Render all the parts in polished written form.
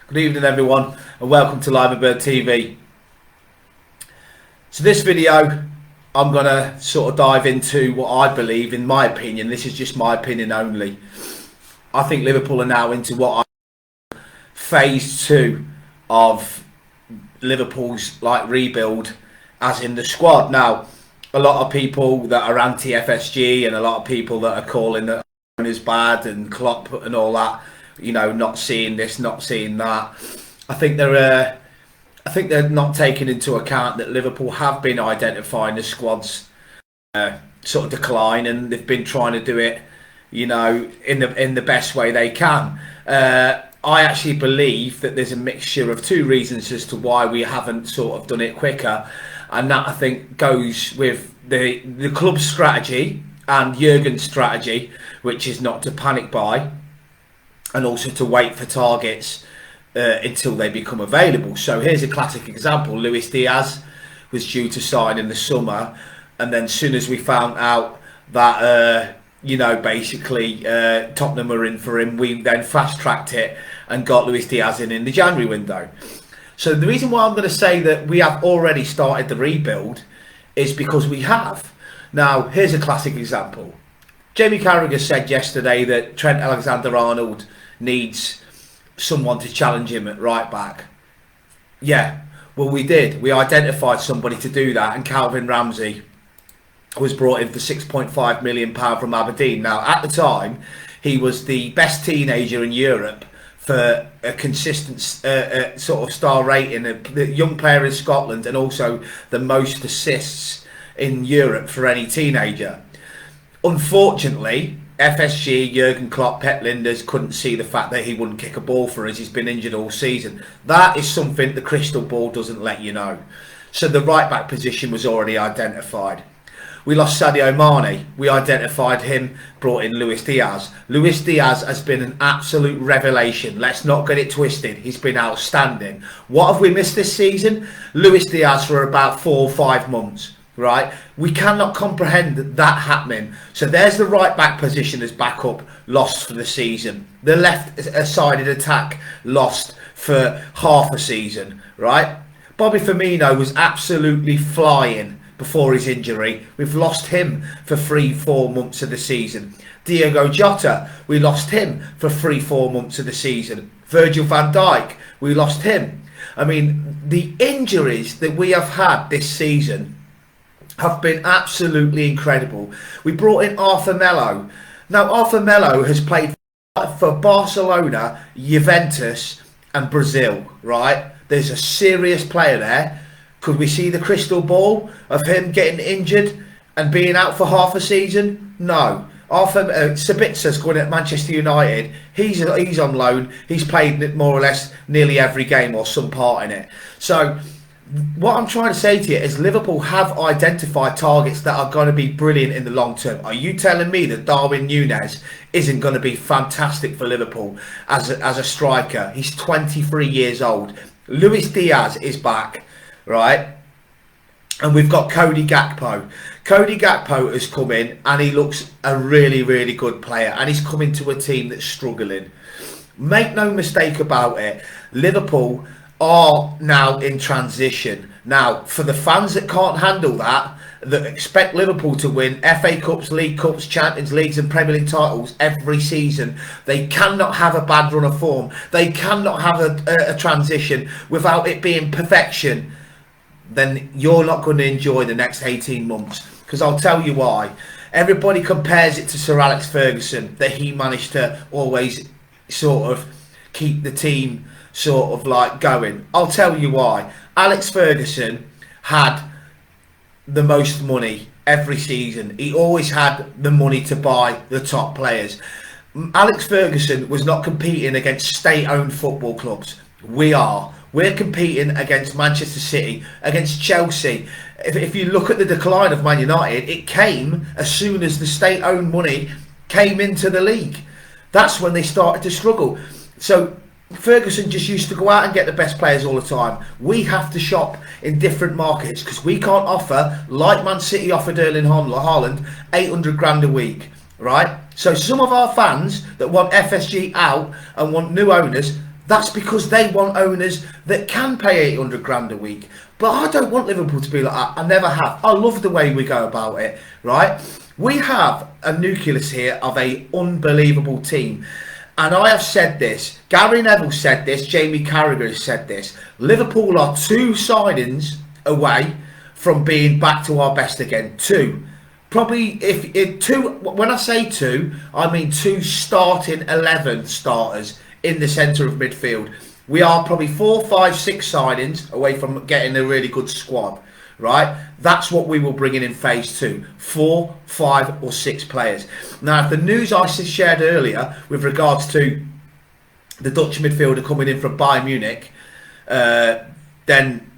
Good evening everyone and welcome to Live Bird TV. So this video I'm going to sort of dive into what I believe, in my opinion, this is just my opinion only. I think Liverpool are now into what phase 2 of Liverpool's rebuild, as in the squad. Now, a lot of people that are anti-FSG and a lot of people that are calling that is bad and Klopp and all that, you know, not seeing this, not seeing that. I think they're not taking into account that Liverpool have been identifying the squad's sort of decline, and they've been trying to do it, you know, in the best way they can. I actually believe that there's a mixture of two reasons as to why we haven't sort of done it quicker, and that I think goes with the club's strategy and Jurgen's strategy, which is not to panic buy and also to wait for targets until they become available. So here's a classic example. Luis Diaz was due to sign in the summer, and then as soon as we found out that you know, basically Tottenham were in for him, we then fast-tracked it and got Luis Diaz in the January window. So the reason why I'm going to say that we have already started the rebuild is because we have. Now, here's a classic example. Jamie Carragher said yesterday that Trent Alexander-Arnold needs someone to challenge him at right back. Yeah, well, we did. We identified somebody to do that, and Calvin Ramsey was brought in for £6.5 million from Aberdeen. Now, at the time, he was the best teenager in Europe for a consistent sort of star rating, the young player in Scotland, and also the most assists in Europe for any teenager. Unfortunately, FSG, Jurgen Klopp, Pep Lijnders couldn't see the fact that he wouldn't kick a ball for us. He's been injured all season. That is something the crystal ball doesn't let you know. So the right back position was already identified. We lost Sadio Mane. We identified him, brought in Luis Diaz. Luis Diaz has been an absolute revelation. Let's not get it twisted. He's been outstanding. What have we missed this season? Luis Diaz for about 4 or 5 months. Right, we cannot comprehend that happening. So there's the right back position as backup, lost for the season. The left-sided attack lost for half a season. Right, Bobby Firmino was absolutely flying before his injury. We've lost him for 3-4 months of the season. Diogo Jota, we lost him for 3-4 months of the season. Virgil van Dijk, we lost him. I mean, the injuries that we have had this season have been absolutely incredible. We brought in Arthur Melo. Now, Arthur Melo has played for Barcelona, Juventus and Brazil, right? There's a serious player there. Could we see the crystal ball of him getting injured and being out for half a season? No. Arthur Sabitza's going at Manchester United. He's on loan. He's played more or less nearly every game or some part in it. So what I'm trying to say to you is Liverpool have identified targets that are going to be brilliant in the long term. Are you telling me that Darwin Núñez isn't going to be fantastic for Liverpool as a striker? He's 23 years old. Luis Diaz is back, right? And we've got Cody Gakpo. Cody Gakpo has come in and he looks a really, really good player, and he's coming to a team that's struggling. Make no mistake about it, Liverpool are now in transition. Now, for the fans that can't handle that expect Liverpool to win FA Cups, League Cups, Champions Leagues and Premier League titles every season, they cannot have a bad run of form. They cannot have a transition without it being perfection. Then you're not going to enjoy the next 18 months. Because I'll tell you why. Everybody compares it to Sir Alex Ferguson, that he managed to always sort of keep the team sort of like going. I'll tell you why. Alex Ferguson had the most money every season. He always had the money to buy the top players. Alex Ferguson was not competing against state-owned football clubs. We are. We're competing against Manchester City, against Chelsea. If you look at the decline of Man United, it came as soon as the state-owned money came into the league. That's when they started to struggle. So Ferguson just used to go out and get the best players all the time. We have to shop in different markets because we can't offer, like Man City offered Erling Haaland, 800 grand a week, right? So some of our fans that want FSG out and want new owners, That's because they want owners that can pay 800 grand a week. But I don't want Liverpool to be like that. I never have. I love the way we go about it, right? We have a nucleus here of a unbelievable team. And I have said this, Gary Neville said this, Jamie Carragher has said this. Liverpool are 2 signings away from being back to our best again. 2. Probably, if 2, when I say 2, I mean 2 starting 11 starters in the centre of midfield. We are probably 4, 5, 6 signings away from getting a really good squad, right? That's what we will bring in phase 2. 4, 5 or 6 players. Now, if the news I shared earlier with regards to the Dutch midfielder coming in from Bayern Munich, then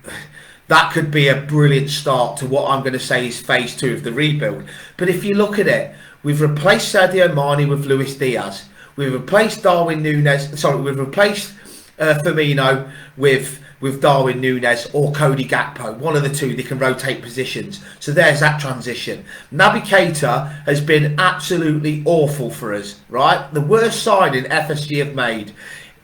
that could be a brilliant start to what I'm going to say is phase 2 of the rebuild. But if you look at it, we've replaced Sadio Mane with Luis Diaz. We've replaced we've replaced Firmino with Darwin Núñez or Cody Gakpo. One of the two, they can rotate positions. So there's that transition. Naby Keita has been absolutely awful for us, right? The worst signing FSG have made.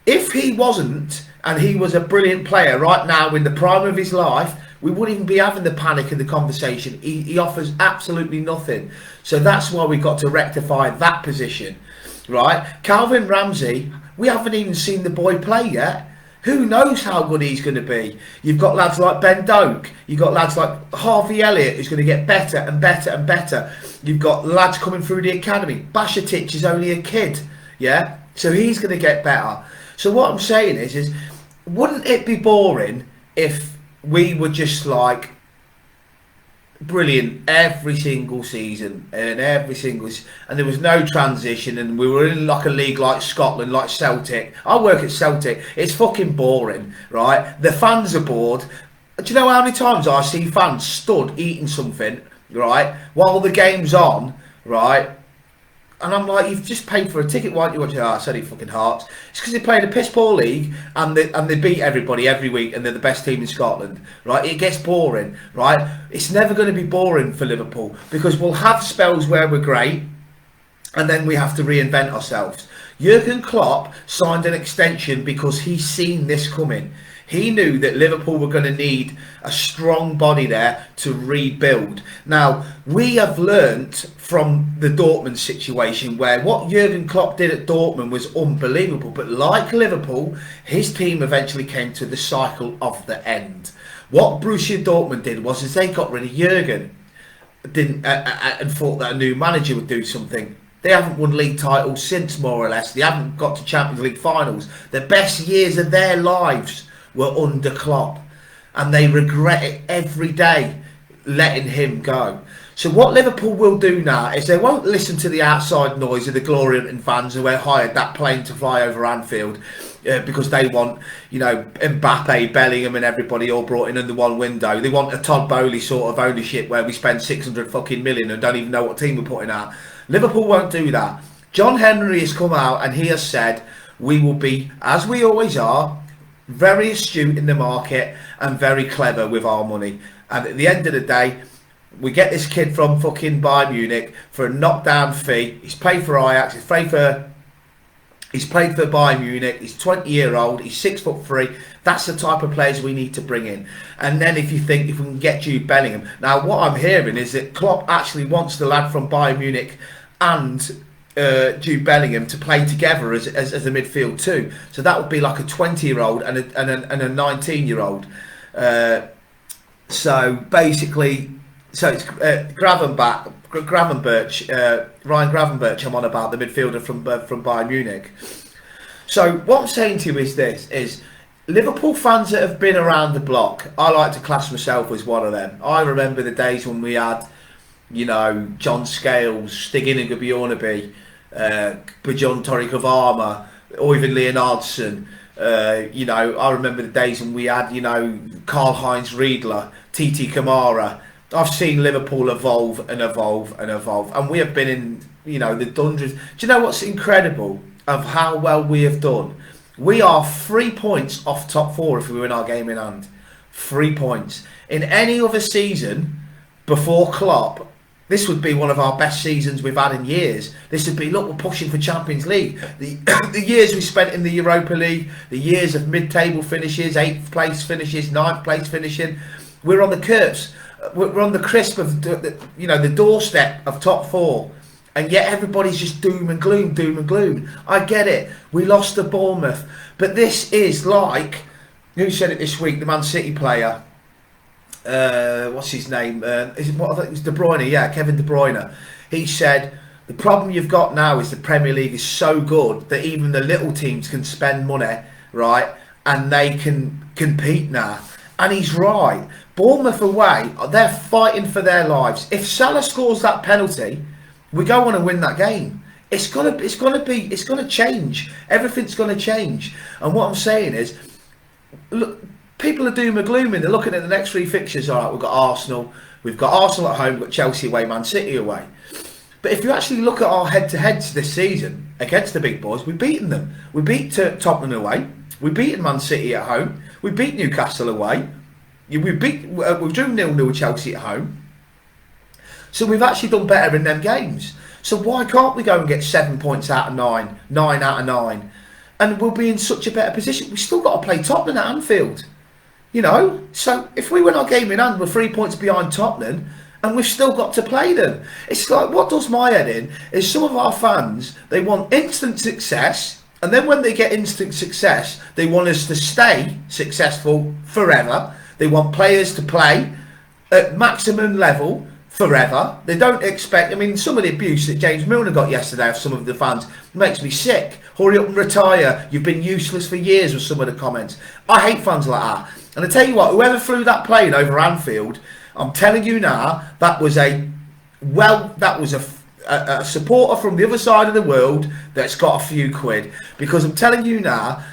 If he wasn't, and he was a brilliant player right now in the prime of his life, we wouldn't even be having the panic in the conversation. He offers absolutely nothing. So that's why we've got to rectify that position, right? Calvin Ramsey, we haven't even seen the boy play yet. Who knows how good he's going to be? You've got lads like Ben Doak. You've got lads like Harvey Elliott, who's going to get better and better and better. You've got lads coming through the academy. Bajcetic is only a kid, yeah? So he's going to get better. So what I'm saying is wouldn't it be boring if we were just like brilliant every single season and there was no transition and we were in like a league like Scotland, like Celtic? I work at Celtic. It's fucking boring, right? The fans are bored. Do you know how many times I see fans stood eating something, right, while the game's on, right? And I'm like, you've just paid for a ticket, why don't you watch it? Oh, sorry, fucking Hearts. It's because they play in a piss poor league and they beat everybody every week and they're the best team in Scotland, right? It gets boring, right? It's never going to be boring for Liverpool because we'll have spells where we're great and then we have to reinvent ourselves. Jurgen Klopp signed an extension because he's seen this coming. He knew that Liverpool were going to need a strong body there to rebuild. Now, we have learnt from the Dortmund situation where what Jurgen Klopp did at Dortmund was unbelievable. But like Liverpool, his team eventually came to the cycle of the end. What Borussia Dortmund did was they got rid of Jurgen and thought that a new manager would do something. They haven't won league titles since, more or less. They haven't got to Champions League finals. The best years of their lives were under Klopp, and they regret it every day letting him go. So what Liverpool will do now is they won't listen to the outside noise of the glory hunting fans who have hired that plane to fly over Anfield because they want, you know, Mbappe, Bellingham and everybody all brought in under one window. They want a Todd Bowley sort of ownership where we spend 600 fucking million and don't even know what team we're putting out. Liverpool won't do that. John Henry has come out and he has said we will be, as we always are, very astute in the market and very clever with our money. And at the end of the day, we get this kid from fucking Bayern Munich for a knockdown fee. He's played for Ajax. He's played for Bayern Munich. He's 20-year-old. He's 6'3". That's the type of players we need to bring in. And then if you think if we can get Jude Bellingham. Now, what I'm hearing is that Klopp actually wants the lad from Bayern Munich and Jude Bellingham to play together as a midfield too. So that would be like a 20-year-old and a 19-year-old. So basically, so it's Gravenberch, Ryan Gravenberch I'm on about, the midfielder from Bayern Munich. So what I'm saying to you is this, is Liverpool fans that have been around the block, I like to class myself as one of them. I remember the days when we had, you know, John Scales, Stig Bjornaby, Bjorn Torre Kavama, Oyvind Leonardsson. You know, I remember the days when we had, you know, Karl-Heinz Riedler, Titi Kamara. I've seen Liverpool evolve and evolve and evolve, and we have been in, you know, the dungeons. Do you know what's incredible of how well we have done? We are 3 points off top 4 if we win our game in hand. 3 points. In any other season before Klopp, This would be one of our best seasons we've had in years. This would be, look, we're pushing for Champions League. The years we spent in the Europa League, the years of mid-table finishes, 8th place finishes, 9th place finishing, we're on the curbs. We're on the crisp of the doorstep of top 4. And yet everybody's just doom and gloom, doom and gloom. I get it. We lost to Bournemouth. But this is like, who said it this week? The Man City player. What's his name? I think it was De Bruyne. Yeah, Kevin De Bruyne. He said, the problem you've got now is the Premier League is so good that even the little teams can spend money, right? And they can compete now. And he's right. Bournemouth away, they're fighting for their lives. If Salah scores that penalty, we go on and win that game. It's gonna change. Everything's gonna change. And what I'm saying is, look, people are doom and glooming. They're looking at the next 3 fixtures. All right, we've got Arsenal at home, we've got Chelsea away, Man City away. But if you actually look at our head-to-heads this season against the big boys, we've beaten them. We beat Tottenham away. We beat Man City at home. We beat Newcastle away. We drew 0-0 with Chelsea at home. So we've actually done better in them games. So why can't we go and get 7 points out of 9, 9 out of 9? And we'll be in such a better position. We've still got to play Tottenham at Anfield. You know, so if we win our game in hand, we're 3 points behind Tottenham, and we've still got to play them. It's like, what does my head in is some of our fans, they want instant success, and then when they get instant success, they want us to stay successful forever. They want players to play at maximum level forever. They don't expect, I mean, some of the abuse that James Milner got yesterday of some of the fans makes me sick. Hurry up and retire. You've been useless for years with some of the comments. I hate fans like that. And I tell you what, whoever flew that plane over Anfield, I'm telling you now, that was a supporter from the other side of the world that's got a few quid. Because I'm telling you now,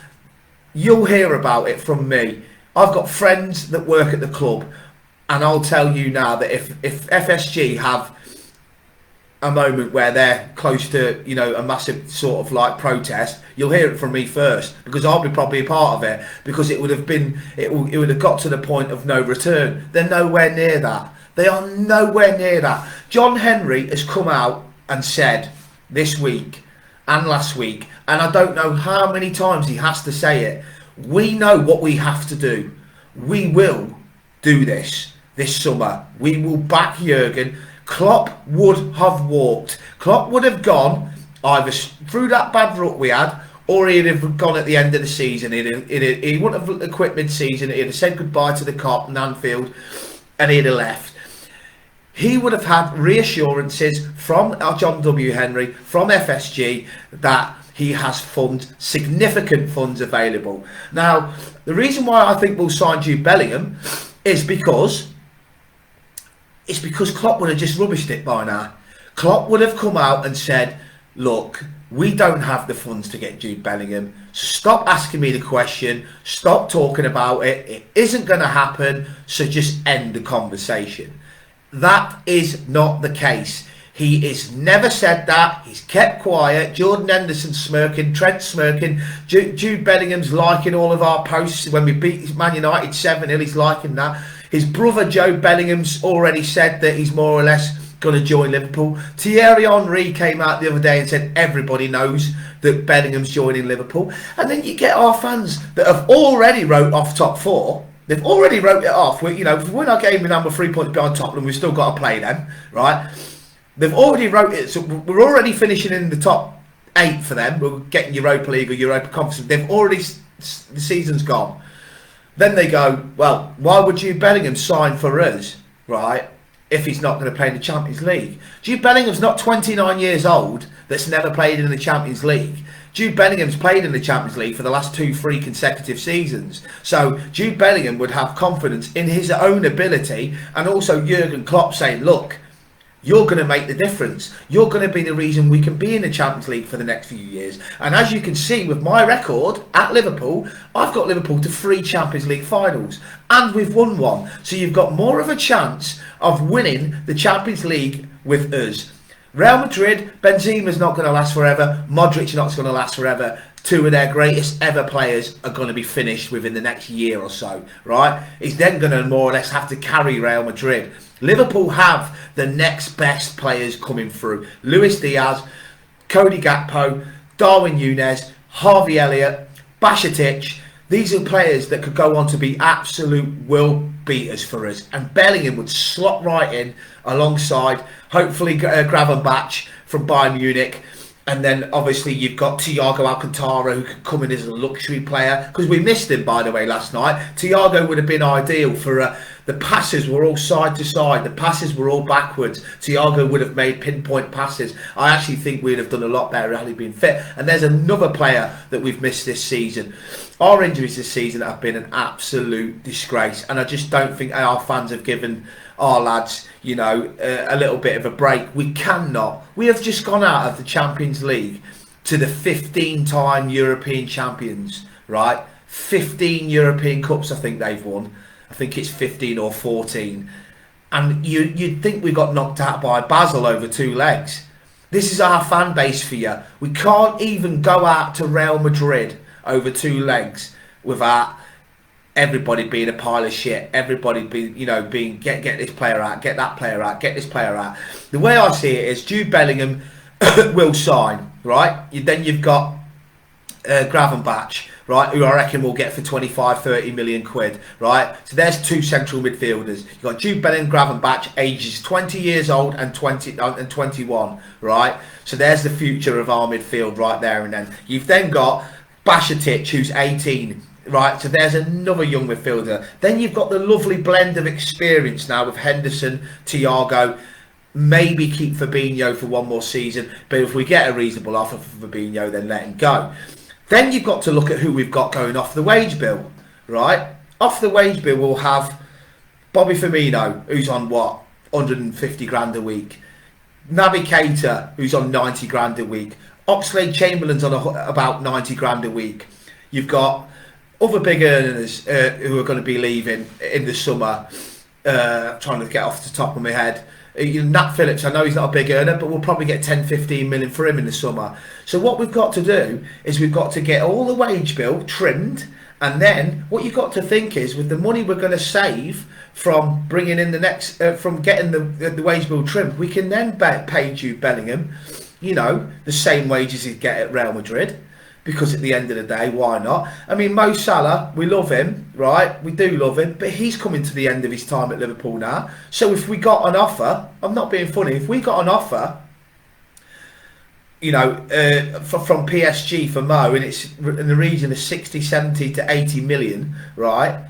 you'll hear about it from me. I've got friends that work at the club, and I'll tell you now that if FSG have a moment where they're close to, you know, a massive sort of like protest, you'll hear it from me first, because I'll be probably a part of it, because it would have got to the point of no return. They're nowhere near that. They are nowhere near that. John Henry has come out and said this week and last week, and I don't know how many times he has to say it, we know what we have to do. We will do this summer. We will back Jurgen. Klopp would have walked. Klopp would have gone either through that bad rut we had, or he'd have gone at the end of the season. He wouldn't have quit mid-season. He'd have said goodbye to the Kop and Anfield, and he'd have left. He would have had reassurances from John W. Henry, from FSG, that he has funds, significant funds available. Now, the reason why I think we'll sign Jude Bellingham is because Klopp would have just rubbished it by now. Klopp would have come out and said, look, we don't have the funds to get Jude Bellingham, so stop asking me the question, stop talking about it, it isn't going to happen, so just end the conversation. That is not the case. He has never said that. He's kept quiet. Jordan Henderson smirking, Trent smirking, Jude Bellingham's liking all of our posts when we beat Man United 7-0, he's liking that. His brother Joe Bellingham's already said that he's more or less going to join Liverpool. Thierry Henry came out the other day and said everybody knows that Bellingham's joining Liverpool. And then you get our fans that have already wrote off top 4. They've already wrote it off. We, you know, if we win our game in number 3 points behind Tottenham, we've still got to play them, right? They've already wrote it, so we're already finishing in the top 8 for them. We're getting Europa League or Europa Conference. They've already, the season's gone. Then they go, well, why would Jude Bellingham sign for us, right, if he's not going to play in the Champions League? Jude Bellingham's not 29 years old that's never played in the Champions League. Jude Bellingham's played in the Champions League for the last 2-3 consecutive seasons. So Jude Bellingham would have confidence in his own ability, and also Jurgen Klopp saying, look, you're going to make the difference. You're going to be the reason we can be in the Champions League for the next few years. And as you can see with my record at Liverpool, I've got Liverpool to 3 Champions League finals. And we've won 1. So you've got more of a chance of winning the Champions League with us. Real Madrid, Benzema's not going to last forever. Modric's not going to last forever. 2 of their greatest ever players are going to be finished within the next year or so, right? He's then going to more or less have to carry Real Madrid. Liverpool have the next best players coming through. Luis Diaz, Cody Gakpo, Darwin Núñez, Harvey Elliott, Bajcetic. These are players that could go on to be absolute world beaters for us. And Bellingham would slot right in alongside, hopefully, Gravenberch from Bayern Munich. And then obviously you've got Thiago Alcantara, who could come in as a luxury player, because we missed him, by the way, last night. Thiago would have been ideal for the passes were all side to side, the passes were all backwards. Thiago would have made pinpoint passes. I actually think we'd have done a lot better had he been fit. And there's another player that we've missed this season. Our injuries this season have been an absolute disgrace, and I just don't think our fans have given our lads, you know, a little bit of a break. We cannot. We have just gone out of the Champions League to the 15-time European champions, right? 15 European Cups I think they've won. I think it's 15 or 14. And you'd think we got knocked out by Basel over 2 legs. This is our fan base for you. We can't even go out to Real Madrid over 2 legs without everybody being a pile of shit, everybody being, you know, being get this player out, get that player out, get this player out. The way I see it is Jude Bellingham will sign, right? Then you've got Gravenberch, right, who I reckon will get for 25-30 million quid, right? So there's 2 central midfielders. You've got Jude Bellingham, Gravenberch, ages 20 years old and 21, right? So there's the future of our midfield right there. And then you've then got Bajcetic, who's 18. Right, so there's another young midfielder. Then you've got the lovely blend of experience now with Henderson, Thiago. Maybe keep Fabinho for 1 more season, but if we get a reasonable offer for Fabinho, then let him go. Then you've got to look at who we've got going off the wage bill, right? Off the wage bill, we'll have Bobby Firmino, who's on what, 150 grand a week. Naby Keita, who's on 90 grand a week. Oxlade-Chamberlain's on about 90 grand a week. You've got other big earners who are going to be leaving in the summer, trying to get off the top of my head. Nat Phillips, I know he's not a big earner, but we'll probably get 10-15 million for him in the summer. So what we've got to do is we've got to get all the wage bill trimmed, and then what you've got to think is, with the money we're going to save from bringing in the next, from getting the wage bill trimmed, we can then pay Jude Bellingham, you know, the same wages he'd get at Real Madrid. Because at the end of the day, why not? I mean, Mo Salah, we love him, right? We do love him, but he's coming to the end of his time at Liverpool now. So if we got an offer, I'm not being funny, if we got an offer, you know, from PSG for Mo, and it's in the region of 60, 70 to 80 million, right?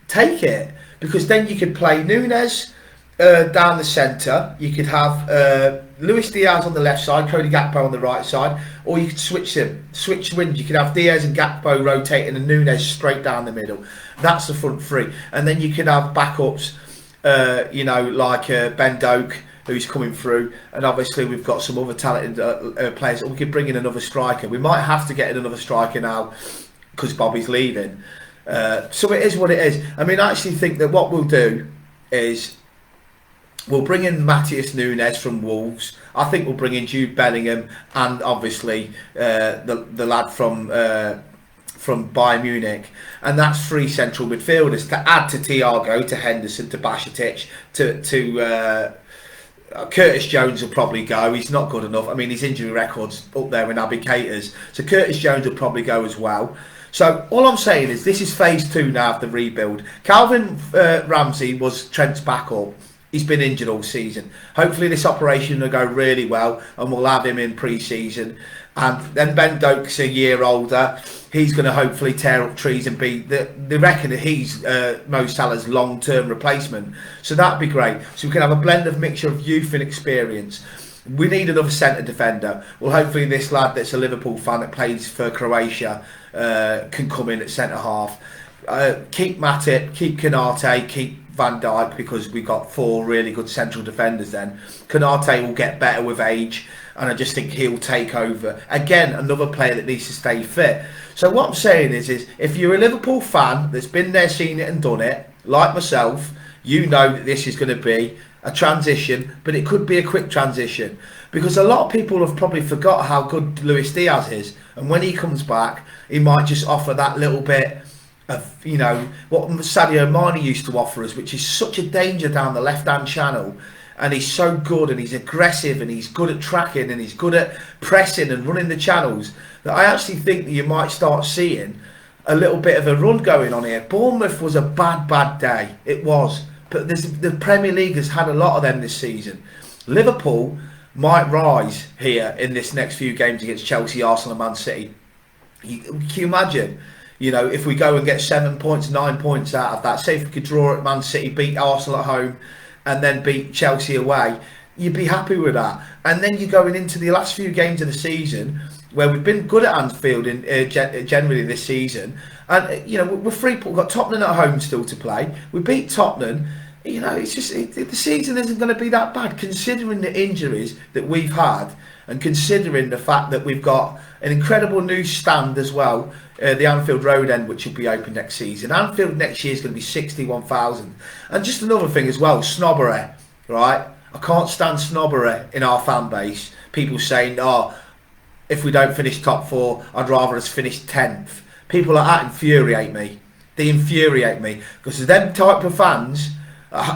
Take it. Because then you could play Núñez down the centre. You could have Luis Diaz on the left side, Cody Gakpo on the right side, or you could switch wings. You could have Diaz and Gakpo rotating and Núñez straight down the middle. That's the front three. And then you could have backups, you know, like Ben Doak, who's coming through, and obviously we've got some other talented players. We could bring in another striker. We might have to get in another striker now because Bobby's leaving. So it is what it is. I mean, I actually think that what we'll do is we'll bring in Matheus Núñez from Wolves. I think we'll bring in Jude Bellingham and obviously the lad from Bayern Munich, and that's 3 central midfielders to add to Thiago, to Henderson, to Bajcetic, to Curtis Jones will probably go. He's not good enough. I mean, his injury record's up there with Naby Keita's, so Curtis Jones will probably go as well. So all I'm saying is this is phase 2 now of the rebuild. Calvin Ramsey was Trent's backup. He's been injured all season. Hopefully this operation will go really well and we'll have him in pre-season. And then Ben Doak's a year older. He's going to hopefully tear up trees and be... They reckon that he's Mo Salah's long-term replacement. So that'd be great. So we can have a blend of mixture of youth and experience. We need another centre defender. Well, hopefully this lad that's a Liverpool fan that plays for Croatia can come in at centre-half. Keep Matip, keep Konate, keep Van Dijk, because we've got 4 really good central defenders then. Konate will get better with age, and I just think he'll take over. Again, another player that needs to stay fit. So what I'm saying is if you're a Liverpool fan that's been there, seen it and done it, like myself, you know that this is going to be a transition, but it could be a quick transition. Because a lot of people have probably forgot how good Luis Diaz is. And when he comes back, he might just offer that little bit of, you know, what Sadio Mane used to offer us, which is such a danger down the left-hand channel. And he's so good, and he's aggressive, and he's good at tracking, and he's good at pressing and running the channels, that I actually think that you might start seeing a little bit of a run going on here. Bournemouth was a bad day. It was. But the Premier League has had a lot of them this season. Liverpool might rise here in this next few games against Chelsea, Arsenal and Man City. Can you imagine, you know, if we go and get 7 points, 9 points out of that, say if we could draw at Man City, beat Arsenal at home, and then beat Chelsea away, you'd be happy with that. And then you're going into the last few games of the season, where we've been good at Anfield generally this season, and you know, we're we've got Tottenham at home still to play. We beat Tottenham. You know, it's just the season isn't going to be that bad, considering the injuries that we've had, and considering the fact that we've got an incredible new stand as well, the Anfield Road end, which will be open next season. Anfield next year is going to be 61,000. And just another thing as well, snobbery, right? I can't stand snobbery in our fan base. People saying, oh, if we don't finish top 4, I'd rather us finish 10th. People like that infuriate me. They infuriate me, because them type of fans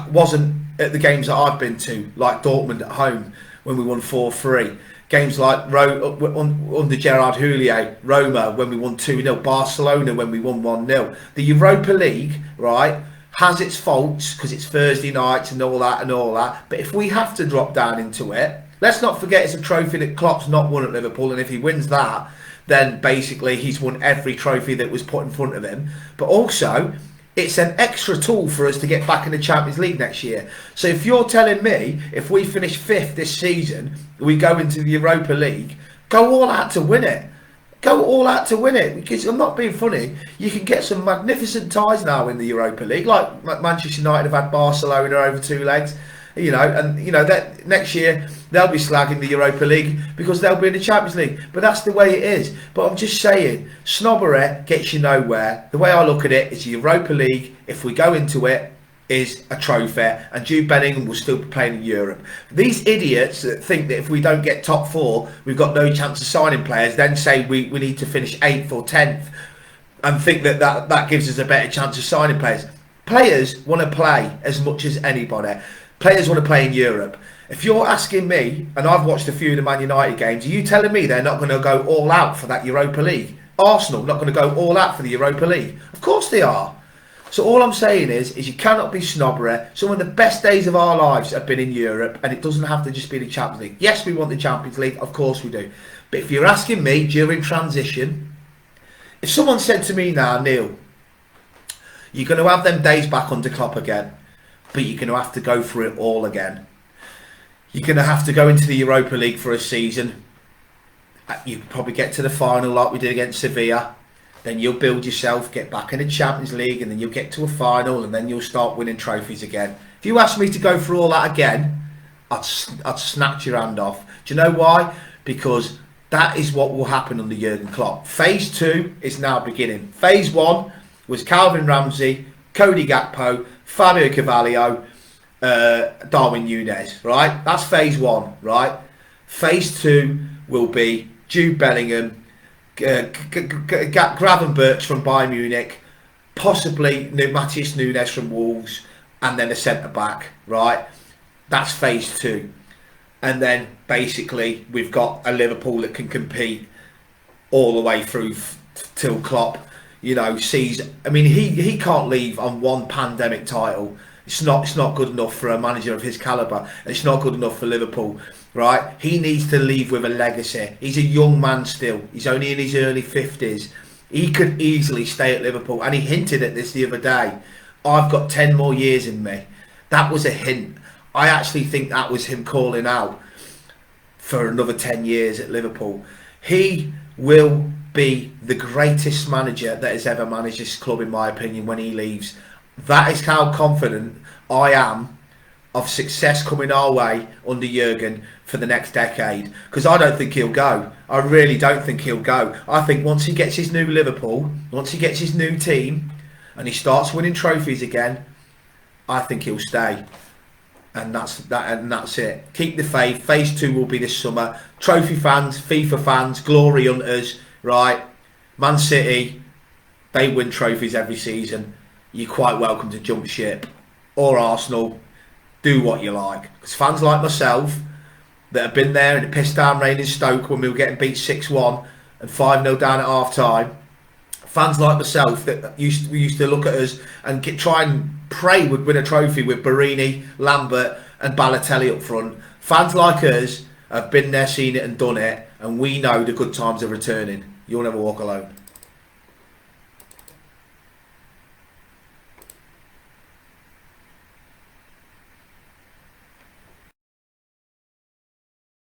wasn't at the games that I've been to, like Dortmund at home when we won 4-3. Games like under Gerard Houllier, Roma when we won 2-0, Barcelona when we won 1-0. The Europa League, right, has its faults because it's Thursday nights and all that. But if we have to drop down into it, let's not forget it's a trophy that Klopp's not won at Liverpool, and if he wins that, then basically he's won every trophy that was put in front of him. But also, it's an extra tool for us to get back in the Champions League next year. So if you're telling me, if we finish 5th this season, we go into the Europa League, go all out to win it. Go all out to win it. Because I'm not being funny, you can get some magnificent ties now in the Europa League. Like Manchester United have had Barcelona over 2 legs. You know, and you know that next year they'll be slagging the Europa League because they'll be in the Champions League. But that's the way it is. But I'm just saying, snobbery gets you nowhere. The way I look at it is the Europa League, if we go into it, is a trophy, and Jude Bellingham will still be playing in Europe. These idiots that think that if we don't get top 4, we've got no chance of signing players, then say we need to finish 8th or 10th, and think that gives us a better chance of signing players. Players want to play as much as anybody. Players want to play in Europe. If you're asking me, and I've watched a few of the Man United games, are you telling me they're not going to go all out for that Europa League? Arsenal not going to go all out for the Europa League? Of course they are. So all I'm saying is you cannot be snobbery. Some of the best days of our lives have been in Europe, and it doesn't have to just be the Champions League. Yes, we want the Champions League, of course we do. But if you're asking me during transition, if someone said to me now, Neil, you're going to have them days back under Klopp again, but you're going to have to go through it all again. You're going to have to go into the Europa League for a season. You probably get to the final like we did against Sevilla. Then you'll build yourself, get back in the Champions League, and then you'll get to a final, and then you'll start winning trophies again. If you ask me to go through all that again, I'd snatch your hand off. Do you know why? Because that is what will happen under Jurgen Klopp. Phase 2 is now beginning. Phase 1 was Calvin Ramsey, Cody Gakpo, Fabio Carvalho, Darwin Núñez, right? That's phase 1, right? Phase 2 will be Jude Bellingham, Gravenberch from Bayern Munich, possibly Matheus Nunes from Wolves, and then a centre-back, right? That's phase 2. And then basically we've got a Liverpool that can compete all the way through till Klopp, you know, sees. I mean, he can't leave on one pandemic title. It's not good enough for a manager of his calibre. It's not good enough for Liverpool, right? He needs to leave with a legacy. He's a young man still. He's only in his early 50s. He could easily stay at Liverpool, and he hinted at this the other day. I've got 10 more years in me. That was a hint. I actually think that was him calling out for another 10 years at Liverpool. He will be the greatest manager that has ever managed this club, in my opinion, when he leaves. That is how confident I am of success coming our way under Jurgen for the next decade. Because I don't think he'll go. I really don't think he'll go. I think once he gets his new Liverpool, once he gets his new team, and he starts winning trophies again, I think he'll stay. And that's it. Keep the faith. Phase 2 will be this summer. Trophy fans, FIFA fans, glory hunters, right? Man City, they win trophies every season. You're quite welcome to jump ship. Or Arsenal, do what you like. Because fans like myself that have been there in the piss down rain in Stoke when we were getting beat 6-1 and 5-0 down at half time, fans like myself that used to look at us and try and pray we'd win a trophy with Barini, Lambert and Balotelli up front. Fans like us have been there, seen it and done it, and we know the good times are returning. You'll never walk alone.